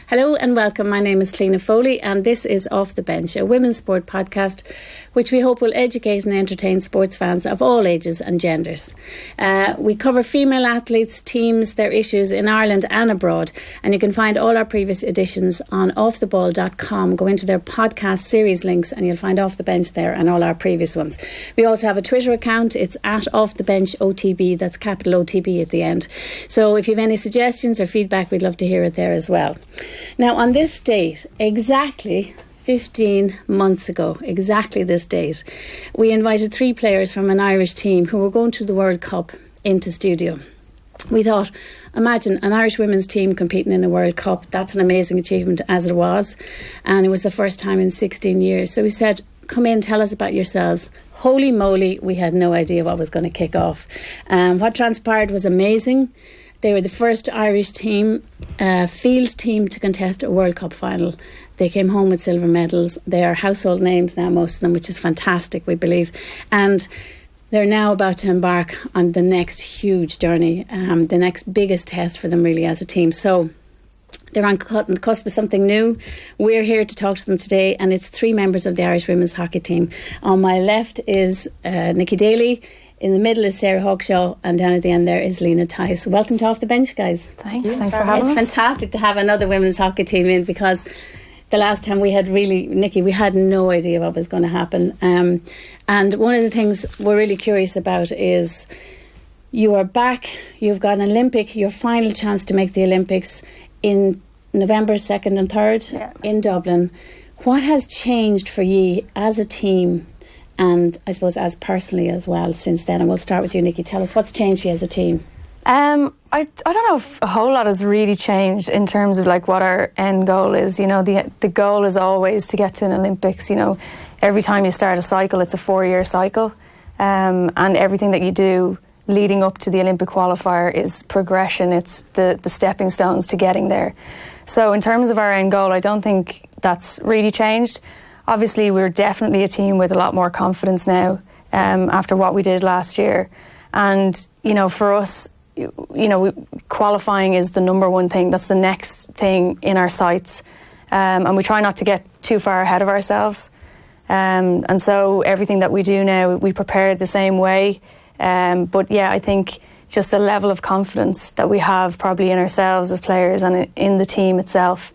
Hello and welcome. My name is Cliona Foley and this is Off the Bench, a women's sport podcast which we hope will educate and entertain sports fans of all ages and genders. We cover female athletes, teams, their issues in Ireland and abroad, and you can find all our previous editions on offtheball.com. Go into their podcast series links and you'll find Off the Bench there and all our previous ones. We also have a Twitter account. It's at Off the Bench OTB. That's capital OTB at the end. So if you have any suggestions or feedback, we'd love to hear it there as well. Now, on this date, exactly 15 months ago, exactly this date, we invited 3 players from an Irish team who were going to the World Cup into studio. We thought, imagine an Irish women's team competing in a World Cup. That's an amazing achievement, as it was. And it was the first time in 16 years. So we said, come in, tell us about yourselves. Holy moly, we had no idea what was going to kick off. What transpired was amazing. They were the first Irish team, field team, to contest a World Cup final. They came home with silver medals. They are household names now, most of them, which is fantastic, we believe. And they're now about to embark on the next huge journey, the next biggest test for them really as a team. So they're on the cusp of something new. We're here to talk to them today, and it's 3 members of the Irish women's hockey team. On my left is Nicci Daly. In the middle is Sarah Hawkshaw, and down at the end there is Lena Tice. Welcome to Off the Bench, guys. Thanks for having us. It's fantastic to have another women's hockey team in, because the last time we had Nicci, we had no idea what was going to happen. And one of the things we're really curious about is you are back, you've got your final chance to make the Olympics in November 2nd and 3rd in Dublin. What has changed for you as a team, and I suppose as personally as well, since then? And we'll start with you, Nicci. Tell us what's changed for you as a team. I don't know if a whole lot has really changed in terms of like what our end goal is. You know, the goal is always to get to an Olympics. You know, every time you start a cycle, it's a 4-year cycle, and everything that you do leading up to the Olympic qualifier is progression. It's the stepping stones to getting there. So in terms of our end goal, I don't think that's really changed. Obviously, we're definitely a team with a lot more confidence now after what we did last year. And, you know, for us, qualifying is the number one thing. That's the next thing in our sights. And we try not to get too far ahead of ourselves. And so everything that we do now, we prepare the same way. But yeah, I think just the level of confidence that we have probably in ourselves as players and in the team itself.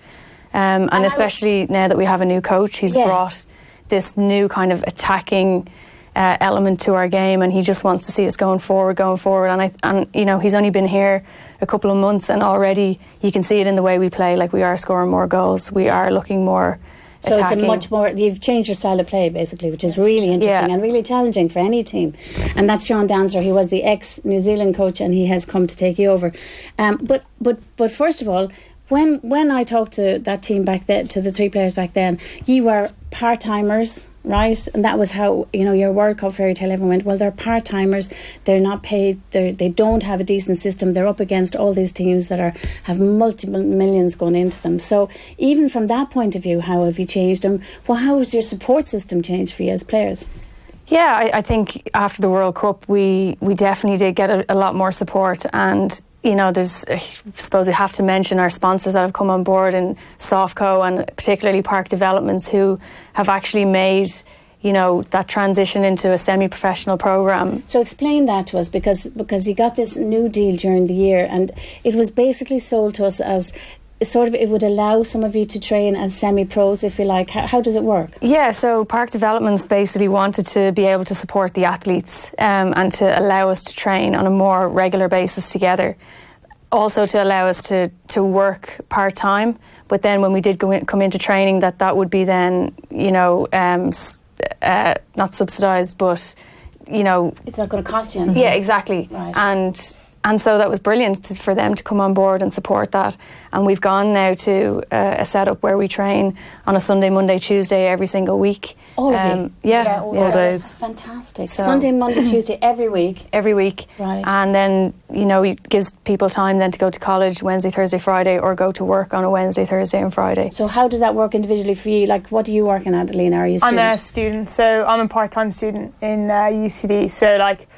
And especially now that we have a new coach, he's brought this new kind of attacking element to our game, and he just wants to see us going forward. And you know, he's only been here a couple of months, and already you can see it in the way we play. Like, we are scoring more goals, we are looking more attacking. So it's a much more, you've changed your style of play basically, which is really interesting and really challenging for any team. And that's Sean Dancer. He was the ex-New Zealand coach, and he has come to take you over. But first of all, when I talked to that team back then, to the 3 players back then, you were part-timers, right? And that was how, you know, your World Cup fairy tale ever went. Well, they're part-timers, they're not paid, they don't have a decent system, they're up against all these teams that have multiple millions going into them. So even from that point of view, how have you changed them? Well, how has your support system changed for you as players? Yeah, I think after the World Cup, we definitely did get a lot more support. And you know, I suppose we have to mention our sponsors that have come on board, in Softco and particularly Park Developments, who have actually made, you know, that transition into a semi-professional programme. So explain that to us, because you got this new deal during the year, and it was basically sold to us as sort of, it would allow some of you to train as semi-pros, if you like. How does it work? Yeah, so Park Developments basically wanted to be able to support the athletes and to allow us to train on a more regular basis together. Also to allow us to work part-time, but then when we did come into training, that would be then, you know, not subsidised, but, you know, it's not going to cost you anything. Yeah, exactly. Right. And so that was brilliant for them to come on board and support that. And we've gone now to a setup where we train on a Sunday, Monday, Tuesday every single week. All of you? Yeah, all days. Fantastic. So, Sunday, Monday, Tuesday, every week? Every week. Right. And then, you know, it gives people time then to go to college Wednesday, Thursday, Friday, or go to work on a Wednesday, Thursday and Friday. So how does that work individually for you? Like, what are you working at, Lena? Are you a student? I'm a student, so I'm a part-time student in UCD. So, like,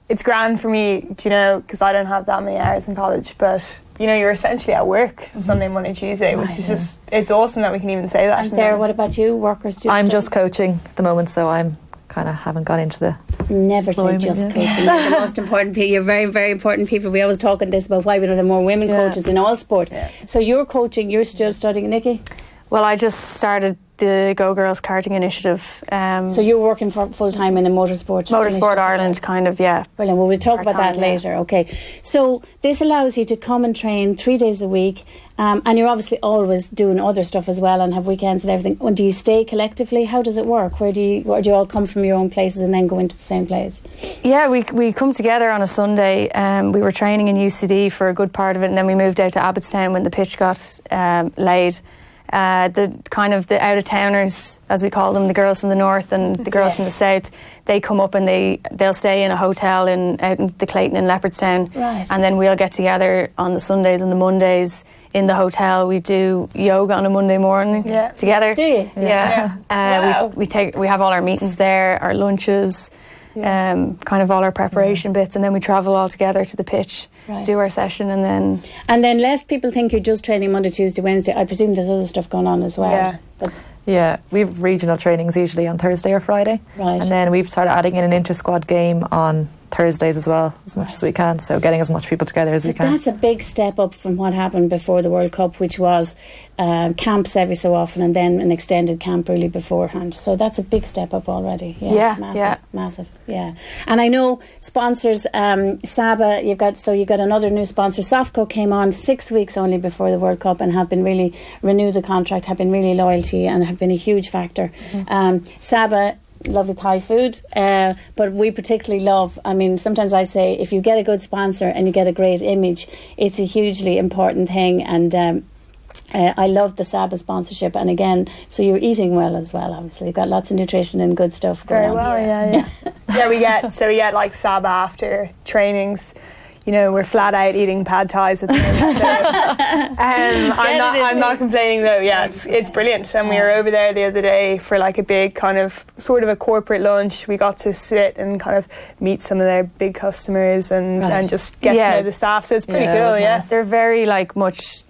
it's grand for me, because I don't have that many hours in college, but you're essentially at work Sunday, Monday, Tuesday, which is just, it's awesome that we can even say that. And Sarah, what about you? Workers do I'm stuff? just coaching at the moment, so I'm kind of haven't gone into the never say just coaching. You're the most important people. You're very, very important people. We always talk on this about why we don't have more women coaches in all sport. So you're coaching, you're still studying, Nicci? Well, I just started the Go Girls Karting initiative. So you're working for full time in a motorsport Ireland, kind of, yeah. Brilliant. Well, we'll talk about that later. Okay. So this allows you to come and train 3 days a week, and you're obviously always doing other stuff as well, and have weekends and everything. And do you stay collectively? How does it work? Where do you all come from your own places and then go into the same place? Yeah, we come together on a Sunday. We were training in UCD for a good part of it, and then we moved out to Abbottstown when the pitch got laid. The out-of-towners, as we call them, the girls from the north and the girls from the south, they come up and they'll stay in a hotel out in the Clayton in Leopardstown, and then we'll get together on the Sundays and the Mondays in the hotel. We do yoga on a Monday morning together. Do you? Yeah. Wow. We have all our meetings there, our lunches, kind of all our preparation bits, and then we travel all together to the pitch. Do our session, and then less people think you're just training Monday, Tuesday, Wednesday. I presume there's other stuff going on as well. Yeah, we have regional trainings usually on Thursday or Friday, and then we've started adding in an inter-squad game on Thursdays as well, as much as we can, so getting as much people together as we can. That's a big step up from what happened before the World Cup, which was camps every so often and then an extended camp really beforehand. So that's a big step up already. Massive. And I know sponsors, Saba, you've got another new sponsor. Sofco came on 6 weeks only before the World Cup and have been really renewed the contract, have been really loyal to you and have been a huge factor. Saba, lovely Thai food, but we particularly love, sometimes I say if you get a good sponsor and you get a great image, it's a hugely important thing, and I love the Saba sponsorship, and again, so you're eating well as well, obviously. You've got lots of nutrition and good stuff going on. Very well, we get like Saba after trainings. We're flat out eating pad thais at the moment. So, I'm not complaining though. Yeah, it's brilliant. And we were over there the other day for like a big kind of sort of a corporate lunch. We got to sit and kind of meet some of their big customers and just get to know the staff. So it's pretty cool. Yeah, they're very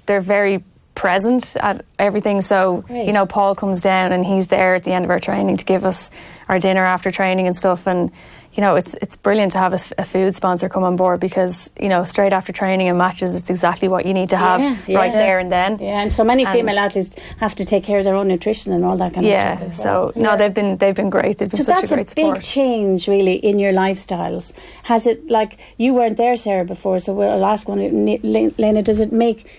they're very present at everything. So Paul comes down and he's there at the end of our training to give us our dinner after training and stuff, and it's brilliant to have a food sponsor come on board, because straight after training and matches, it's exactly what you need to have right there and then. Yeah, and so many female athletes have to take care of their own nutrition and all that kind of stuff as well. So they've been great. They've been such a great support. So that's a big change really in your lifestyles. Has it, like, you weren't there, Sarah, before, so I'll ask one, Lena,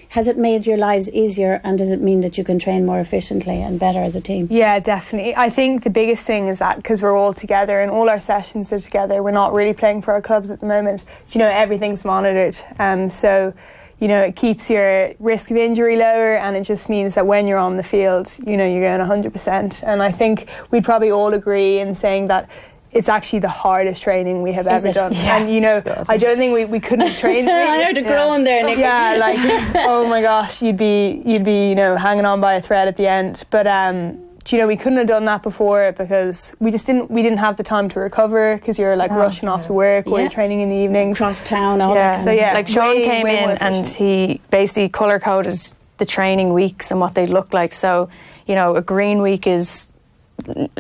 has it made your lives easier, and does it mean that you can train more efficiently and better as a team? Yeah, definitely. I think the biggest thing is that because we're all together and all our sessions are together, we're not really playing for our clubs at the moment. Everything's monitored, so it keeps your risk of injury lower, and it just means that when you're on the field, you're going 100%. And I think we'd probably all agree in saying that it's actually the hardest training we have ever done. Yeah. And I don't think we couldn't have trained. I know to grow in there, Nick. Yeah, like oh my gosh, you'd be hanging on by a thread at the end. But we couldn't have done that before because we didn't have the time to recover, because you're like rushing off to work or you're training in the evenings. Cross town, all that kind of stuff. Like Sean came in and he basically colour coded the training weeks and what they look like. So, a green week is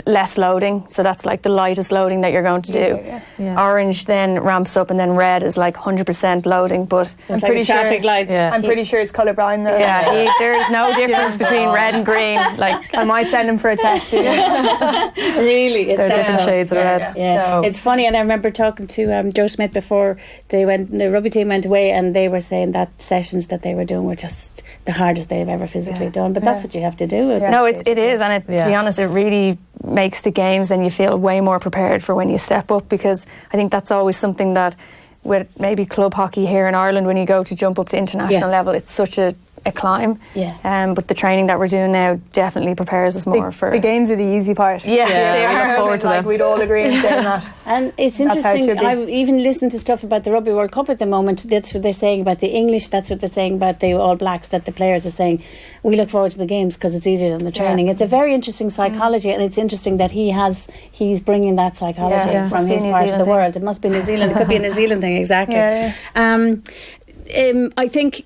less loading, so that's like the lightest loading that you're going to do. Orange then ramps up, and then red is like 100% loading, but I'm pretty sure traffic lights. I'm pretty sure it's colourblind though. Yeah, there's no difference between red and green. Like, I might send him for a test. Really, they're different shades of red. So. It's funny, and I remember talking to Joe Smith before the rugby team went away, and they were saying that sessions that they were doing were just the hardest they've ever physically done. But that's what you have to do. No, it is, and to be honest, it really makes the games, and you feel way more prepared for when you step up, because I think that's always something that with maybe club hockey here in Ireland, when you go to jump up to international level, it's such a a climb. Yeah. But the training that we're doing now definitely prepares us more for... The games are the easy part. They are. We look forward to them. We'd all agree in saying that. And it's interesting, I even listened to stuff about the Rugby World Cup at the moment. That's what they're saying about the English, that's what they're saying about the All Blacks, that the players are saying, we look forward to the games because it's easier than the training. It's a very interesting psychology, and it's interesting that he's bringing that psychology from his part of the world. It must be New Zealand. It could be a New Zealand thing, exactly. I think,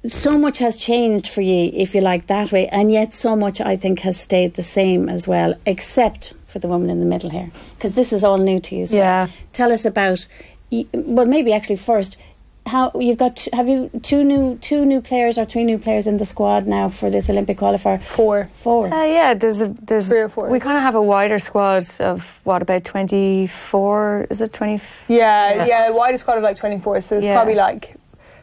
so much has changed for you, if you like, that way, and yet so much, I think, has stayed the same as well, except for the woman in the middle here, because this is all new to you. So tell us about, well, maybe actually first, how you've got, have you two new players or 3 new players in the squad now for this Olympic qualifier? 4. There's 3 or 4. We kind of have a wider squad of about 24. Is it 20? Yeah, wider squad of 24. So there's probably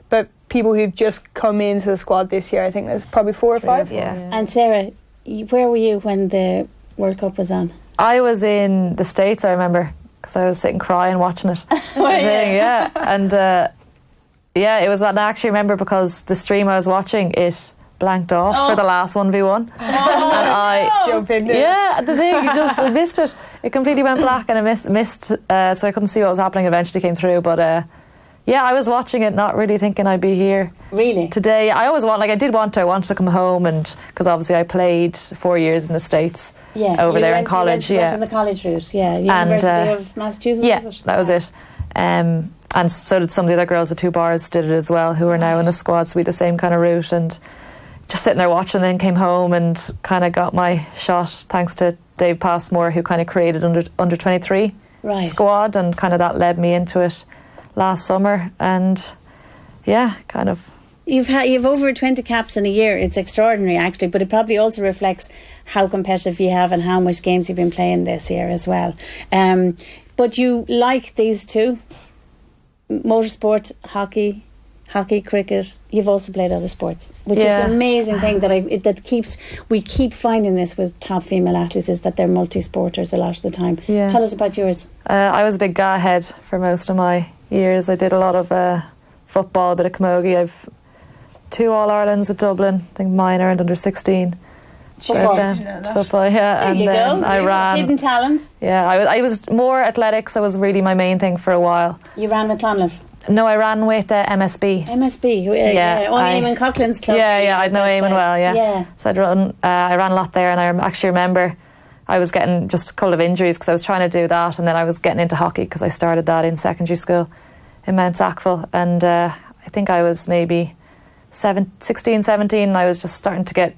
but people who've just come into the squad this year, I think there's probably 4 or 5. And Sarah, where were you when the World Cup was on? I was in the States, I remember, because I was sitting crying watching it. And it was, and I actually remember because the stream I was watching, it blanked off for the last 1v1. And I jump into it. Yeah, the thing, I missed it. It completely went black, and I missed so I couldn't see what was happening. Eventually came through, but I was watching it, not really thinking I'd be here. Really? Today, I always I wanted to come home, and because obviously I played 4 years in the States over there in college. You went on the college route, University of Massachusetts, is it? That was it. And so did some of the other girls, the 2 bars did it as well, who are now in the squad, so we had the same kind of route, and just sitting there watching, then came home and kind of got my shot thanks to Dave Passmore, who kind of created under 23 squad, and kind of that led me into it last summer, and kind of. You've over 20 caps in a year. It's extraordinary, actually, but it probably also reflects how competitive you have and how much games you've been playing this year as well. But you like these two, motorsport, hockey, cricket. You've also played other sports, which is an amazing thing we keep finding this with top female athletes, is that they're multi-sporters a lot of the time. Tell us about yours. I was a big ga head for most of my years. I did a lot of football, a bit of camogie. I've 2 All-Irelands with Dublin, I think minor and under 16. Football, and then I ran. Hidden talents. I was more athletics. That was really my main thing for a while. You ran with Clonliffe? No, I ran with MSB. MSB, Eamon Coughlin's club. I know Eamon well. So I ran a lot there, and I actually remember I was getting just a couple of injuries because I was trying to do that, and then I was getting into hockey because I started that in secondary school in Mount Sackville, and I think I was maybe 16, 17, and I was just starting to get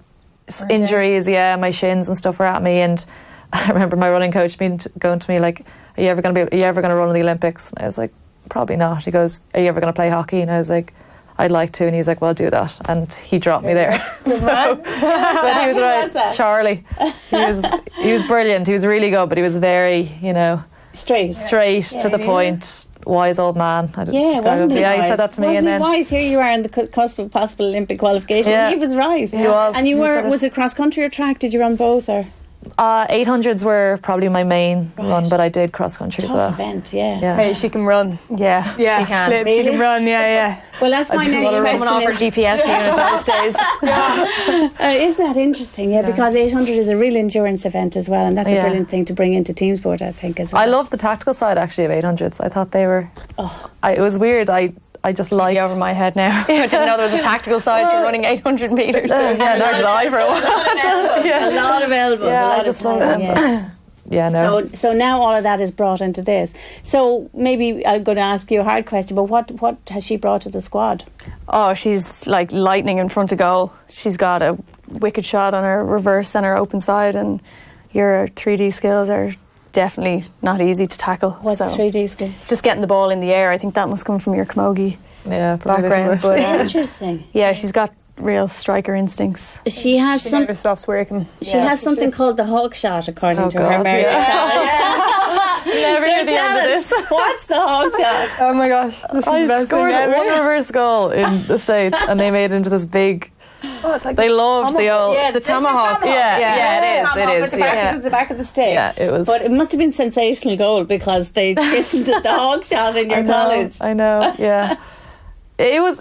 injuries. My shins and stuff were at me, and I remember my running coach going to me like, are you ever going to run in the Olympics? And I was like, probably not. He goes, are you ever going to play hockey? And I was like, I'd like to. And he's like, well, do that. And he dropped me there. He was right. Charlie. He was brilliant. He was really good, but he was very, straight to the point. Wise old man. Wasn't he? He said that to me. Wasn't he wise? Here you are in the cusp of possible Olympic qualification. He was right. He was. And was it cross country or track? Did you run both, or? 800s were probably my main run, but I did cross country as well. Tough event, Hey, she can run. Yeah, she can. Really? She can run. Well, that's my next question. Off her GPS unit those days. Isn't that interesting? Because 800 is a real endurance event as well, and that's a brilliant thing to bring into team sport, I think, as well. I love the tactical side actually of 800s. I thought they were. It was weird. I just liked. Over my head now. I didn't know there was a tactical side to running 800 metres. Nor did I for a while. A lot of elbows. Yeah, I just love them. So now all of that is brought into this. So maybe I'm going to ask you a hard question, but what has she brought to the squad? Oh, she's like lightning in front of goal. She's got a wicked shot on her reverse and her open side, and your 3D skills are definitely not easy to tackle. What's 3D skills? Just getting the ball in the air. I think that must come from your camogie background. But, interesting. She's got real striker instincts. She never stops working. She has something called the Hawkshaw, according to her American Never heard the end of this. What's the Hawkshaw? Oh my gosh, this is the best scored thing ever. one reverse goal in the States, and they made it into this big. It's like they loved the old the tomahawk. It is. It's the back of the stick. Yeah, it was. But it must have been sensational goal because they christened it the Hawkshaw in your college. I know. Yeah. It was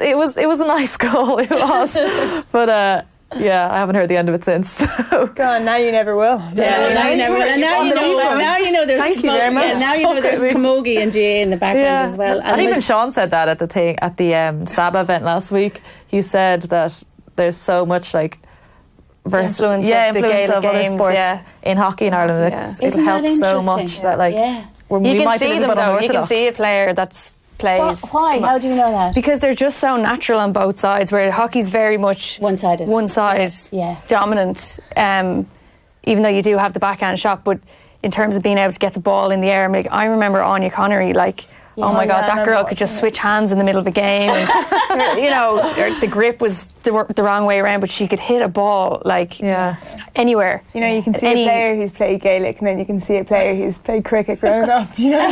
a nice goal. It was, but. Yeah, I haven't heard the end of it since. Go on, now you never will. Yeah, now you never will. And now you know there's Thank you very much. now you know there's Camogie and GA in the background as well. And even Sean said that at the Saba event last week. He said that there's so much like influence of influence Gaelic of other games, sports in hockey in Ireland. It helps so much that like you can see them though. You can see a player that's plays. Why? How do you know that? Because they're just so natural on both sides, where hockey's very much one-sided. One side dominant, even though you do have the backhand shot, but in terms of being able to get the ball in the air, like, I remember Anya Connery, like, oh my God, that girl could just switch hands in the middle of a game. And, you know, the grip was the wrong way around, but she could hit a ball, like, anywhere. You know, you can see a player who's played Gaelic, and then you can see a player who's played cricket growing up. You know,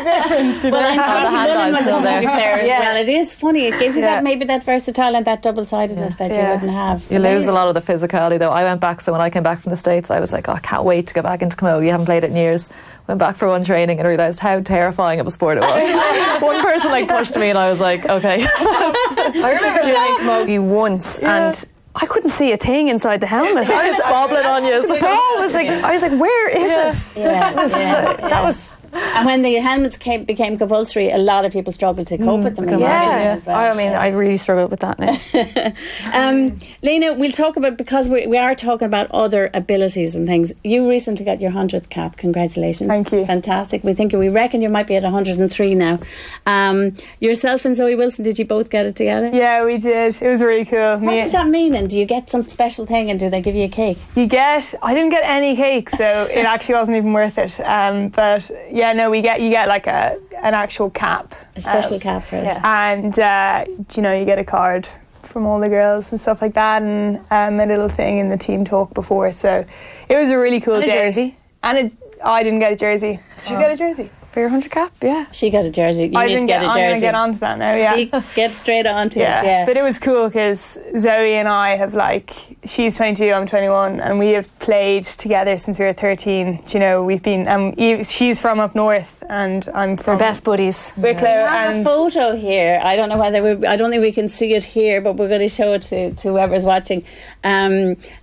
difference. You well, and Katie Mullen was a hockey player as well. It is funny. It gives you that maybe that versatile and that double-sidedness that you wouldn't have. You lose a lot of the physicality, though. I went back, so when I came back from the States, I was like, oh, I can't wait to get back into Camogie. You haven't played it in years. Went back for one training and realised how terrifying of a sport it was. One person like pushed me and I was like, okay. I remember doing Camogie once and I couldn't see a thing inside the helmet. I was bobbling on you. The ball was like, I was like, where is it? That was. And when the helmets became compulsory, a lot of people struggled to cope with them. As well. I mean, I really struggled with that now. Lena, we'll talk about, because we are talking about other abilities and things. You recently got your 100th cap. Congratulations. Thank you. Fantastic. We reckon you might be at 103 now. Yourself and Zoe Wilson, did you both get it together? Yeah, we did. It was really cool. What does that mean? And do you get some special thing, and do they give you a cake? I didn't get any cake, so it actually wasn't even worth it. But yeah, no, you get like an actual cap, a special cap for it, and you know, you get a card from all the girls and stuff like that, and a little thing in the team talk before. So it was a really cool day. A jersey, and I didn't get a jersey. Did you get a jersey for your 100 cap? Yeah, she got a jersey. You need to get a jersey. I'm gonna get onto that now. Yeah, get straight onto it. Yeah, but it was cool because Zoe and I have, like, she's 22, I'm 21, and we have played together since we were 13. You know, we've been. She's from up north, and I'm from. We're best buddies. Wicklow. We have a photo here. I don't know whether I don't think we can see it here, but we're going to show it to whoever's watching.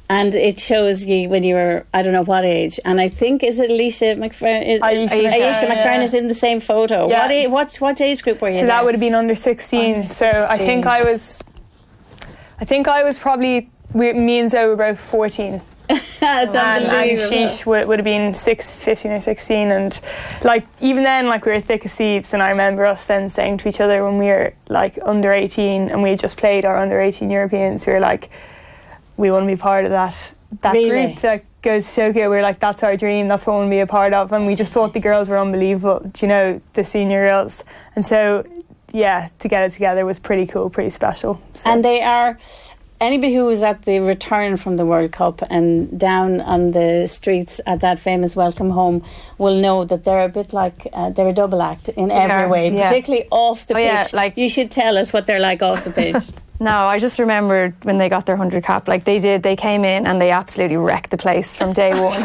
And it shows you when you were, I don't know what age, and I think, is it Alicia McFerrin? Aisha McFerrin is in the same photo. Yeah. What age group were you? So that would have been under 16. So I think I was probably, me and Zoe were both 14. That's unbelievable. And Sheesh would have been 15 or 16, and like even then, like, we were thick as thieves. And I remember us then saying to each other when we were like under 18 and we had just played our under 18 Europeans, we were like, we want to be part of that really? group that goes so good. We were like, that's our dream, that's what we want to be a part of. And we just thought the girls were unbelievable, you know, the senior girls. And so yeah, to get it together was pretty cool, pretty special. So. And they are, anybody who was at the return from the World Cup and down on the streets at that famous welcome home will know that they're a bit like, they're a double act in every way, particularly off the pitch. Yeah, like, you should tell us what they're like off the pitch. No, I just remembered when they got their 100 cap, like they came in and they absolutely wrecked the place from day one.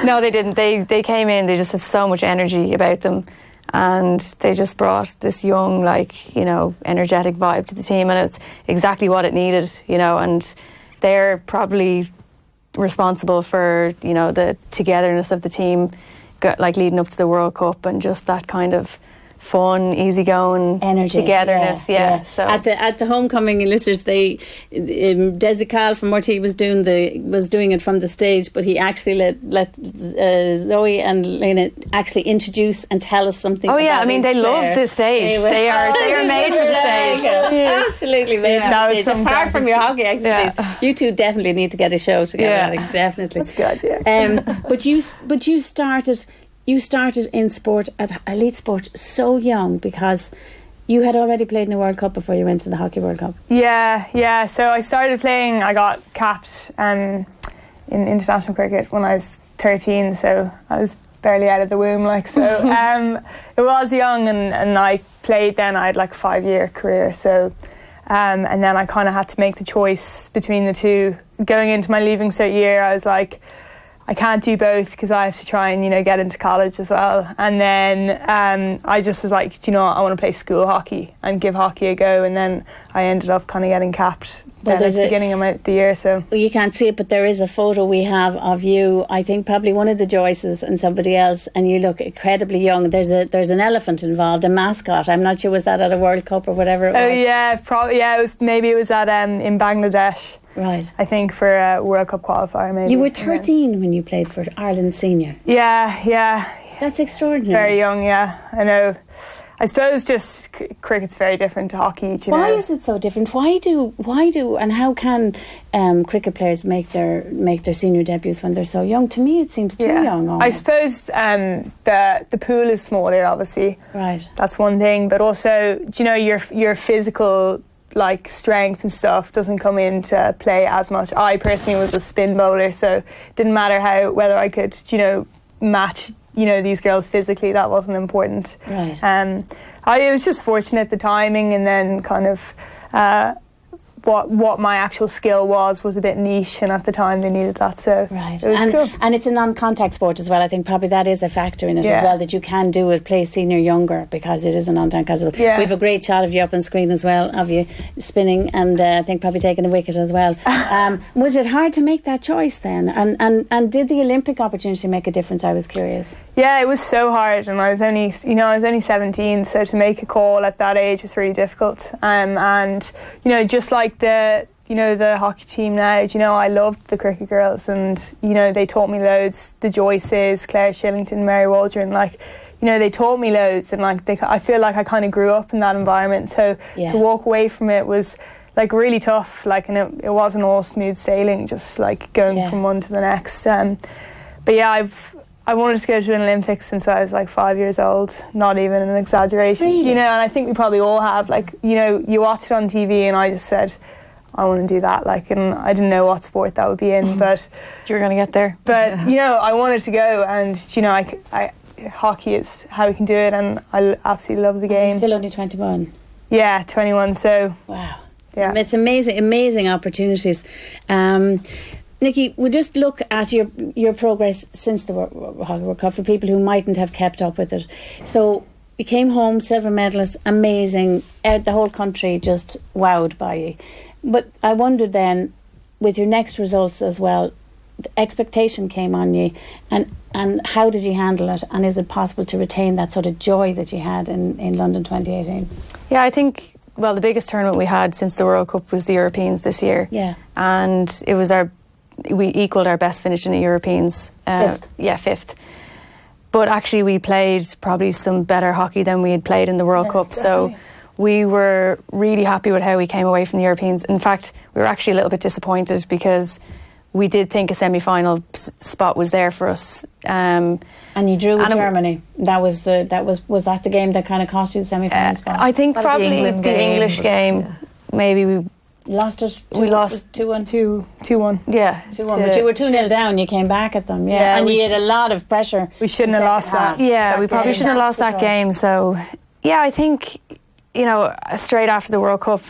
No, they didn't. They came in, they just had so much energy about them, and they just brought this young, like, you know, energetic vibe to the team, and it's exactly what it needed, you know, and they're probably responsible for, you know, the togetherness of the team, like leading up to the World Cup, and just that kind of fun, easygoing, energy, togetherness. So at the homecoming, listeners, Desi Cahill from RT was doing it from the stage, but he actually let Zoe and Lena actually introduce and tell us something. Oh yeah, I mean, they love this stage. They are made for the stage. Absolutely made for the stage. Apart from your hockey expertise, you two definitely need to get a show together. I think, definitely. That's good. Yeah. But you started. You started in sport, at elite sport, so young, because you had already played in the World Cup before you went to the Hockey World Cup. Yeah. So I started playing, I got capped in international cricket when I was 13, so I was barely out of the womb, like, so. It was young, and I played then. I had like a 5-year career, so, and then I kind of had to make the choice between the two. Going into my leaving cert year, I was like, I can't do both because I have to try and, you know, get into college as well. And then I just was like, do you know what, I want to play school hockey and give hockey a go. And then I ended up kind of getting capped at the beginning of the year. So you can't see it, but there is a photo we have of you, I think probably one of the Joyces and somebody else, and you look incredibly young. There's an elephant involved, a mascot. I'm not sure, was that at a World Cup or whatever it was? Oh yeah, probably. Yeah, it was at in Bangladesh. Right. I think for a World Cup qualifier, maybe. You were 13 when you played for Ireland Senior. Yeah. That's extraordinary. Very young, yeah. I know. I suppose just cricket's very different to hockey. Why is it so different? Why do and how can cricket players make their senior debuts when they're so young? To me, it seems too young. Almost. I suppose the pool is smaller, obviously. Right. That's one thing, but also, you know, your physical, like, strength and stuff doesn't come into play as much. I personally was a spin bowler, so it didn't matter whether I could, you know, match, you know, these girls physically. That wasn't important. Right. I was just fortunate, the timing, and then kind of what my actual skill was a bit niche, and at the time they needed that, so right. It was cool. And it's a non-contact sport as well. I think probably that is a factor in it as well, that you can do it, play senior younger, because it is a non-contact sport. We have a great shot of you up on screen as well, of you spinning, and I think probably taking a wicket as well. Was it hard to make that choice then? And did the Olympic opportunity make a difference? I was curious. Yeah, it was so hard, and I was only 17, so to make a call at that age was really difficult. And you know, just like the hockey team now, you know, I loved the cricket girls, and you know, they taught me loads. The Joyces, Claire Shillington, Mary Waldron, like, you know, they taught me loads, and like I feel like I kind of grew up in that environment. So to walk away from it was like really tough, like, and it wasn't all smooth sailing, just like going from one to the next. But yeah, I wanted to go to an Olympics since I was like 5 years old, not even an exaggeration. Really? You know, and I think we probably all have, like, you know, you watch it on TV, and I just said, I want to do that, like, and I didn't know what sport that would be in, but You were going to get there. But you know, I wanted to go, and you know, I hockey is how we can do it, and I absolutely love the game. You're still only 21. Yeah, 21. So wow, yeah, it's amazing opportunities. Nicci, we'll just look at your progress since the World Cup for people who mightn't have kept up with it. So you came home, silver medalist, amazing. The whole country just wowed by you. But I wondered then, with your next results as well, the expectation came on you, and how did you handle it? And is it possible to retain that sort of joy that you had in London 2018? Yeah, I think, well, the biggest tournament we had since the World Cup was the Europeans this year. Yeah. And it was we equalled our best finish in the Europeans. Fifth. Yeah, fifth. But actually we played probably some better hockey than we had played in the World Cup. Definitely. So we were really happy with how we came away from the Europeans. In fact, we were actually a little bit disappointed because we did think a semi-final spot was there for us. And you drew with Germany. Was that the game that kind of cost you the semi-final spot? I think probably the English game. Maybe we lost it. We lost 2-1. 2-1. Yeah, 2-1. But you were 2-0 down. You came back at them. Yeah, and you had a lot of pressure. We shouldn't have lost that. Yeah, we probably shouldn't have lost that game. So, yeah, I think, you know, straight after the World Cup,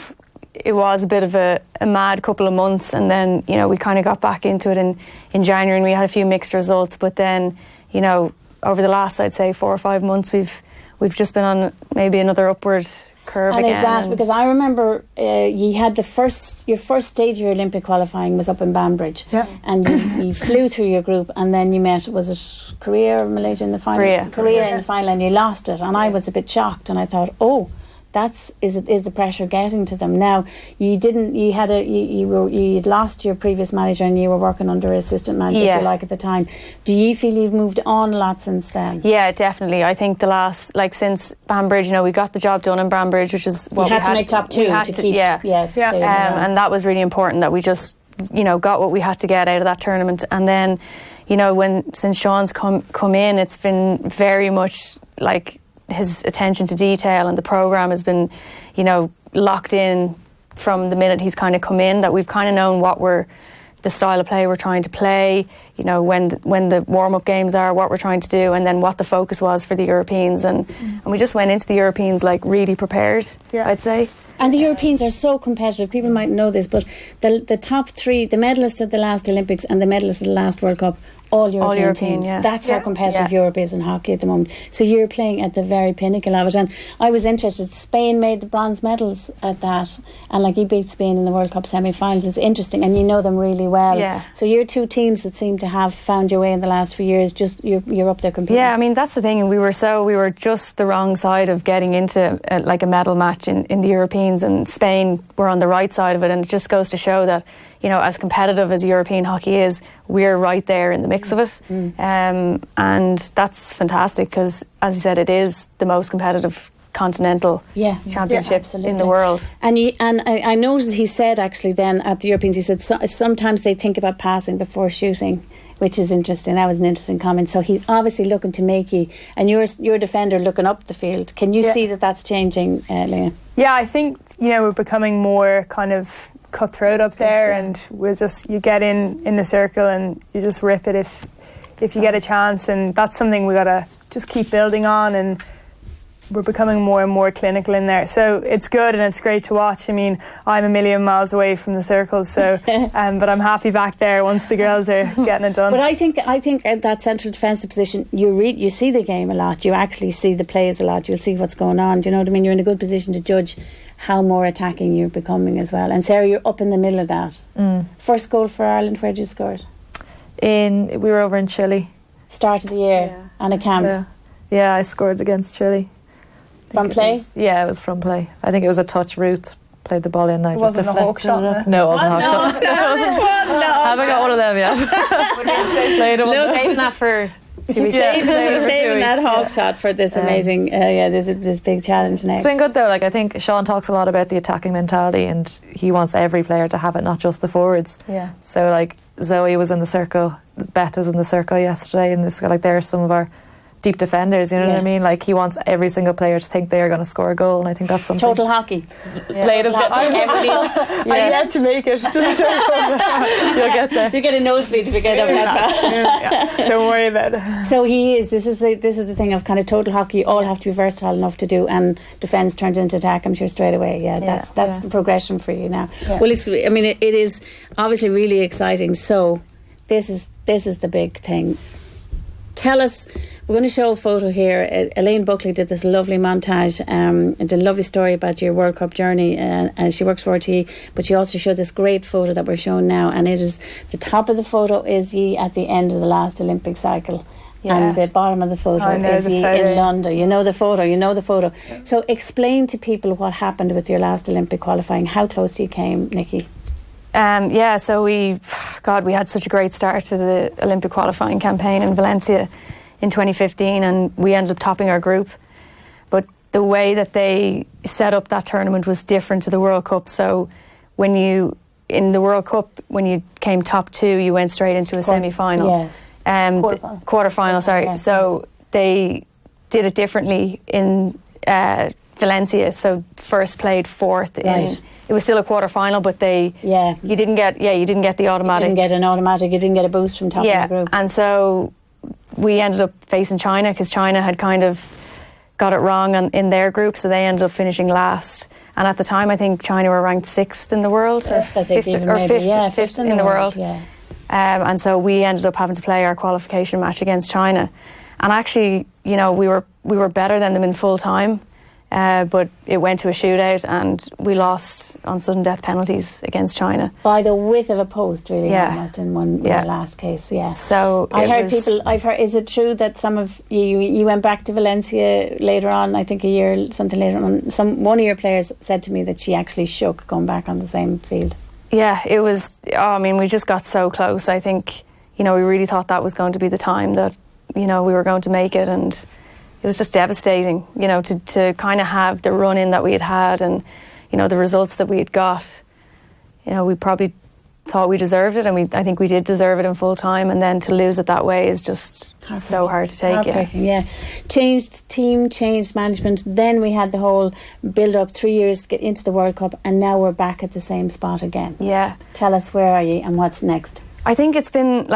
it was a bit of a mad couple of months, and then, you know, we kind of got back into it in January, and we had a few mixed results. But then, you know, over the last, I'd say, 4 or 5 months, we've just been on maybe another upward curve and again. Is that because I remember you had your first stage of your Olympic qualifying was up in Banbridge, and you flew through your group, and then you met, was it Korea or Malaysia in the final? Korea in the final, and you lost it, and I was a bit shocked, and I thought, oh, is the pressure getting to them now? You'd lost your previous manager, and you were working under an assistant manager, if you like, at the time. Do you feel you've moved on a lot since then? Yeah, definitely. I think the last, since Banbridge, you know, we got the job done in Banbridge, which is what you had to make top two to keep. To stay and that was really important, that we just, you know, got what we had to get out of that tournament. And then, you know, since Sean's come in, it's been very much like his attention to detail, and the programme has been, you know, locked in from the minute he's kind of come in, that we've kind of known the style of play we're trying to play, you know, when the warm-up games are, what we're trying to do, and then what the focus was for the Europeans. And we just went into the Europeans really prepared, I'd say. And the Europeans are so competitive. People might know this, but the top three, the medalists at the last Olympics and the medalists at the last World Cup, all European European, teams. yeah. That's how competitive Europe is in hockey at the moment. So you're playing at the very pinnacle of it. And I was interested, Spain made the bronze medals at that, and like you beat Spain in the World Cup semi-finals. It's interesting, and you know them really well. Yeah. So you're two teams that seem to have found your way in the last few years. Just you're up there competing. Yeah, I mean, that's the thing, and we were just the wrong side of getting into a medal match in the Europeans, and Spain were on the right side of it, and it just goes to show that, you know, as competitive as European hockey is, we're right there in the mix of it. And that's fantastic because, as you said, it is the most competitive continental championships in the world. And I noticed he said actually then at the Europeans, he said sometimes they think about passing before shooting, which is interesting. That was an interesting comment. So he's obviously looking to make you, and you're a defender looking up the field. Can you see that that's changing, Lena? Yeah, I think, you know, we're becoming more kind of cutthroat up there, and we're just, you get in the circle and you just rip it if you get a chance, and that's something we gotta just keep building on, and we're becoming more and more clinical in there. So it's good and it's great to watch. I mean, I'm a million miles away from the circles, so but I'm happy back there once the girls are getting it done. But I think at that central defensive position, you see the game a lot. You actually see the plays a lot. You'll see what's going on. Do you know what I mean? You're in a good position to judge how more attacking you're becoming as well. And Sarah, you're up in the middle of that. First goal for Ireland, where did you score it? We were over in Chile. Start of the year on a camp. Yeah, I scored against Chile. From play? It was from play. I think it was a touch. Ruth played the ball in. I just wasn't a Hawkshaw. No, it wasn't a Hawkshaw. I haven't got one of them yet. Saving that for 2 weeks. She's saving that hawk shot for this amazing, this big challenge next. It's been good though. Like, I think Sean talks a lot about the attacking mentality, and he wants every player to have it, not just the forwards. Yeah. So like Zoe was in the circle, Beth was in the circle yesterday, and this like they're some of our deep defenders, you know what I mean? Like, he wants every single player to think they are going to score a goal, and I think that's something. Total hockey. I yet to make it. You'll get there. You get a nosebleed if you get up that fast. Don't worry about it. So he is. This is the thing of kind of total hockey. You all have to be versatile enough to do, and defence turns into attack. I'm sure straight away. That's the progression for you now. Yeah. Well, it is obviously really exciting. So this is the big thing. Tell us. We're going to show a photo here. Elaine Buckley did this lovely montage, and a lovely story about your World Cup journey, and she works for RTE, but she also showed this great photo that we're showing now, and it is, the top of the photo is ye at the end of the last Olympic cycle, and the bottom of the photo is ye in London. You know the photo. So explain to people what happened with your last Olympic qualifying, how close you came, Nicci. So we had such a great start to the Olympic qualifying campaign in Valencia in 2015, and we ended up topping our group. But the way that they set up that tournament was different to the World Cup. So in the World Cup, when you came top two, you went straight into a semi-final. Yes. Quarter-final, sorry. Yes, so they did it differently in Valencia. So first played fourth in. It was still a quarter-final, but you didn't get the automatic. You didn't get an automatic. You didn't get a boost from top of the group. And so we ended up facing China, because China had kind of got it wrong in their group, so they ended up finishing last. And at the time, I think China were ranked 6th in the world, or 5th in the world. Yeah. And so we ended up having to play our qualification match against China. And actually, we were better than them in full time. But it went to a shootout, and we lost on sudden death penalties against China. By the width of a post, really, almost in the last case, So I've heard, is it true that some of you went back to Valencia later on, I think a year, something later on, one of your players said to me that she actually shook going back on the same field? Yeah, it was, we just got so close. I think, we really thought that was going to be the time that, we were going to make it, and it was just devastating, to kind of have the run-in that we had and, the results that we had got. We probably thought we deserved it, and I think we did deserve it in full time, and then to lose it that way is just so hard to take. Yeah. Changed team, changed management. Then we had the whole build-up, 3 years to get into the World Cup, and now we're back at the same spot again. Yeah. Tell us, where are you and what's next? I think it's been,